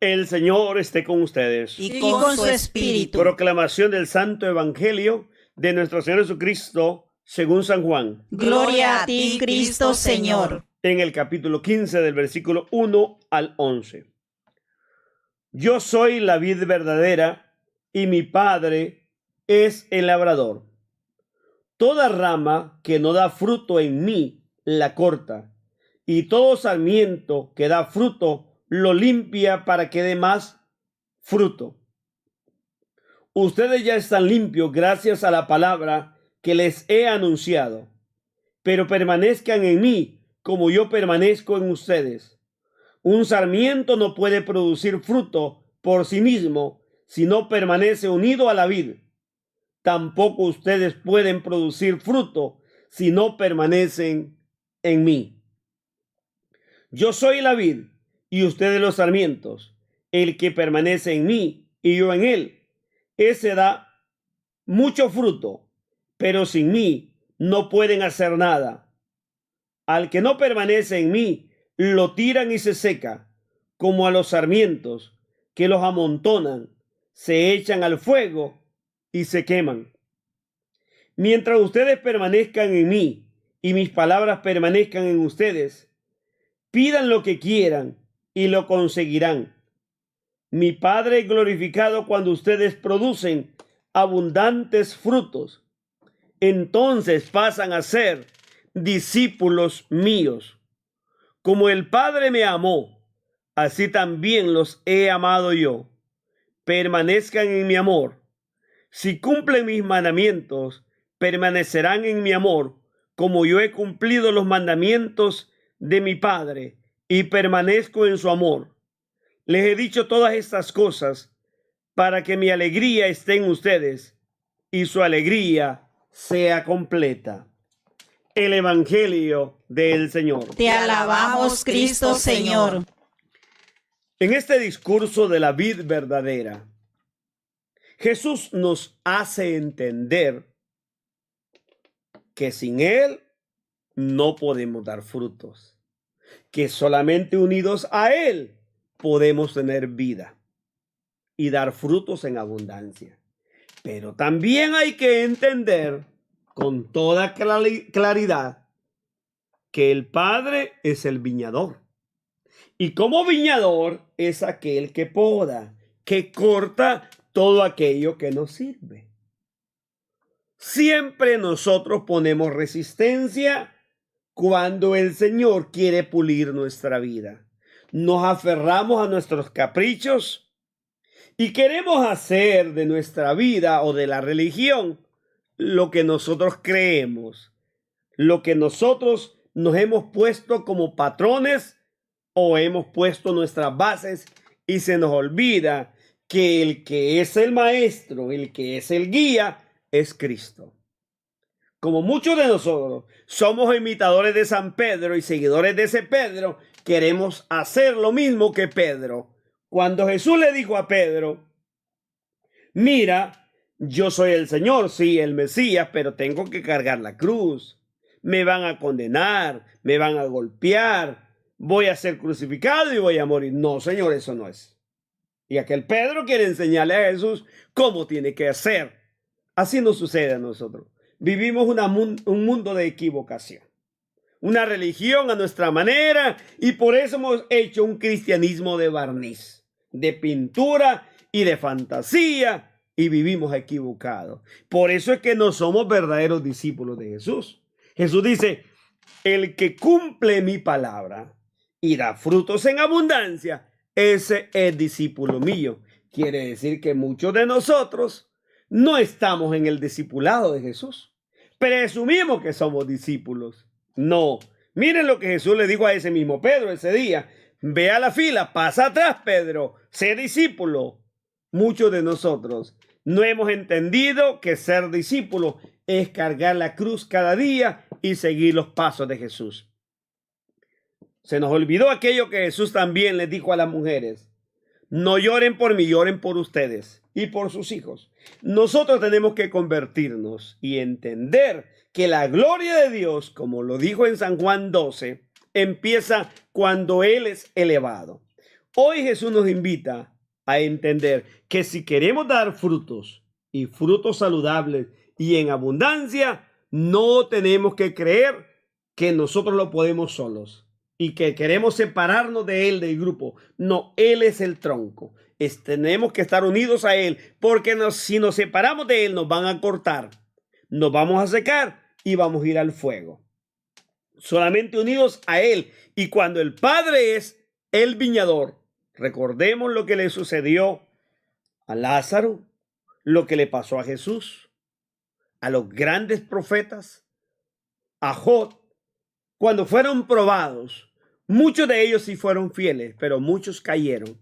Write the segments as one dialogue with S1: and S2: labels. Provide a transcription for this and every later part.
S1: El Señor esté con ustedes.
S2: Y con su espíritu.
S1: Proclamación del Santo Evangelio de nuestro Señor Jesucristo según San Juan.
S2: Gloria a ti, Cristo Señor.
S1: En el capítulo 15 del versículo 1 al 11. Yo soy la vid verdadera y mi Padre es el labrador. Toda rama que no da fruto en mí la corta, y todo sarmiento que da fruto lo limpia para que dé más fruto. Ustedes ya están limpios gracias a la palabra que les he anunciado, pero permanezcan en mí como yo permanezco en ustedes. Un sarmiento no puede producir fruto por sí mismo si no permanece unido a la vid. Tampoco ustedes pueden producir fruto si no permanecen en mí. Yo soy la vid y ustedes los sarmientos. El que permanece en mí y yo en él, ese da mucho fruto, pero sin mí no pueden hacer nada. Al que no permanece en mí, lo tiran y se seca, como a los sarmientos, que los amontonan, se echan al fuego y se queman. Mientras ustedes permanezcan en mí y mis palabras permanezcan en ustedes, pidan lo que quieran y lo conseguirán. Mi Padre es glorificado cuando ustedes producen abundantes frutos. Entonces pasan a ser discípulos míos. Como el Padre me amó, así también los he amado yo. Permanezcan en mi amor. Si cumplen mis mandamientos, permanecerán en mi amor, como yo he cumplido los mandamientos de mi Padre y permanezco en su amor. Les he dicho todas estas cosas para que mi alegría esté en ustedes y su alegría sea completa. El Evangelio del Señor.
S2: Te alabamos, Cristo Señor.
S1: En este discurso de la vid verdadera, Jesús nos hace entender que sin Él no podemos dar frutos, que solamente unidos a Él podemos tener vida y dar frutos en abundancia. Pero también hay que entender con toda claridad que el Padre es el viñador. Y como viñador es aquel que poda, que corta todo aquello que nos sirve. Siempre nosotros ponemos resistencia cuando el Señor quiere pulir nuestra vida. Nos aferramos a nuestros caprichos y queremos hacer de nuestra vida o de la religión lo que nosotros creemos, lo que nosotros nos hemos puesto como patrones o hemos puesto nuestras bases, y se nos olvida que el que es el maestro, el que es el guía, es Cristo. Como muchos de nosotros somos imitadores de San Pedro y seguidores de ese Pedro, queremos hacer lo mismo que Pedro. Cuando Jesús le dijo a Pedro: mira, yo soy el Señor, sí, el Mesías, pero tengo que cargar la cruz. Me van a condenar, me van a golpear, voy a ser crucificado y voy a morir. No, Señor, eso no es. Y aquel Pedro quiere enseñarle a Jesús cómo tiene que hacer. Así nos sucede a nosotros. Vivimos un mundo de equivocación, una religión a nuestra manera, y por eso hemos hecho un cristianismo de barniz, de pintura y de fantasía, y vivimos equivocados. Por eso es que no somos verdaderos discípulos de Jesús. Jesús dice: el que cumple mi palabra y da frutos en abundancia, ese es discípulo mío. Quiere decir que muchos de nosotros no estamos en el discipulado de Jesús. Presumimos que somos discípulos. No. Miren lo que Jesús le dijo a ese mismo Pedro ese día: ve a la fila, pasa atrás, Pedro, sé discípulo. Muchos de nosotros no hemos entendido que ser discípulo es cargar la cruz cada día y seguir los pasos de Jesús. Se nos olvidó aquello que Jesús también les dijo a las mujeres: no lloren por mí, lloren por ustedes y por sus hijos. Nosotros tenemos que convertirnos y entender que la gloria de Dios, como lo dijo en San Juan 12, empieza cuando Él es elevado. Hoy Jesús nos invita a entender que si queremos dar frutos y frutos saludables y en abundancia, no tenemos que creer que nosotros lo podemos solos y que queremos separarnos de Él, del grupo. No, Él es el tronco. Tenemos que estar unidos a Él, porque si nos separamos de Él, nos van a cortar, nos vamos a secar y vamos a ir al fuego. Solamente unidos a Él. Y cuando el Padre es el viñador, recordemos lo que le sucedió a Lázaro, lo que le pasó a Jesús, a los grandes profetas, a Job, cuando fueron probados. Muchos de ellos sí fueron fieles, pero muchos cayeron.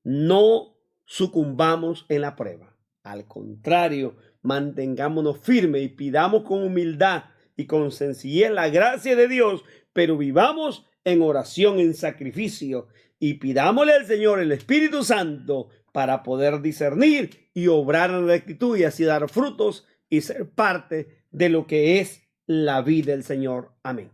S1: No sucumbamos en la prueba. Al contrario, mantengámonos firmes y pidamos con humildad y con sencillez la gracia de Dios, pero vivamos en oración, en sacrificio, y pidámosle al Señor el Espíritu Santo para poder discernir y obrar en rectitud y así dar frutos y ser parte de lo que es la vida del Señor. Amén.